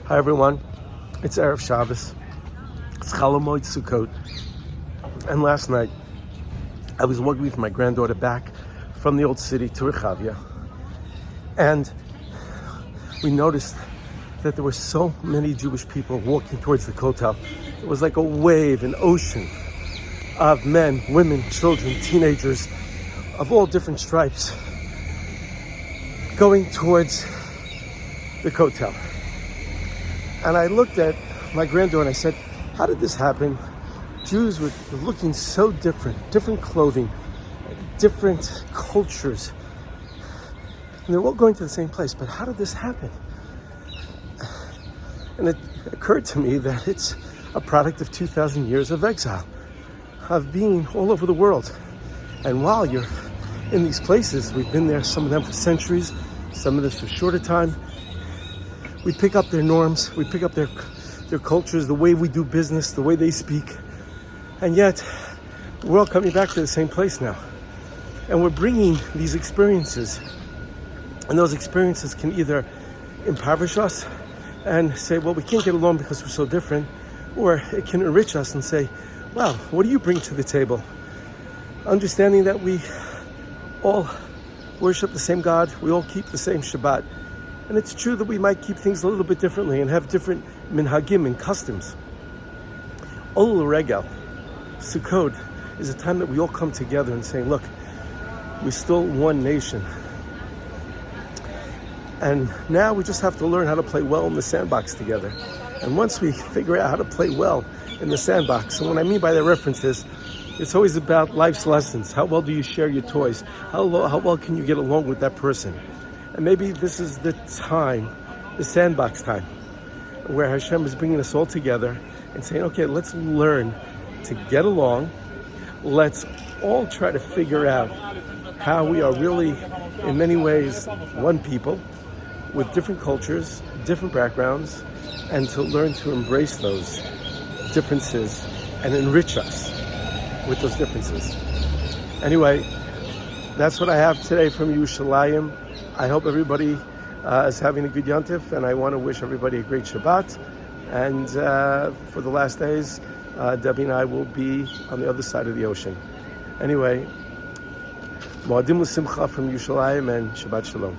Hi everyone, it's Erev Shabbos. It's Chol Hamoed Sukkot. And last night, I was walking with my granddaughter back from the old city to Rechavia. And we noticed that there were so many Jewish people walking towards the Kotel. It was like a wave, an ocean of men, women, children, teenagers of all different stripes going towards the Kotel. And I looked at my granddaughter and I said, how did this happen? Jews were looking so different clothing, different cultures. And they're all going to the same place, but how did this happen? And it occurred to me that it's a product of 2,000 years of exile, of being all over the world. And while you're in these places, we've been there, some of them for centuries, some of this for a shorter time, we pick up their norms, we pick up their cultures, the way we do business, the way they speak. And yet, we're all coming back to the same place now. And we're bringing these experiences. And those experiences can either impoverish us and say, well, we can't get along because we're so different. Or it can enrich us and say, well, what do you bring to the table? Understanding that we all worship the same God, we all keep the same Shabbat. And it's true that we might keep things a little bit differently and have different minhagim and customs. Olul Regel, Sukkot, is a time that we all come together and say, look, we're still one nation. And now we just have to learn how to play well in the sandbox together. And once we figure out how to play well in the sandbox, and what I mean by that reference is, it's always about life's lessons. How well do you share your toys? How well can you get along with that person? And maybe this is the time, the sandbox time, where Hashem is bringing us all together and saying, okay, let's learn to get along. Let's all try to figure out how we are really, in many ways, one people with different cultures, different backgrounds, and to learn to embrace those differences and enrich us with those differences. Anyway, that's what I have today from Yerushalayim. I hope everybody is having a good Yontif, and I want to wish everybody a great Shabbat. And for the last days, Debbie and I will be on the other side of the ocean. Anyway, Moadim L'Simcha from Yerushalayim, and Shabbat Shalom.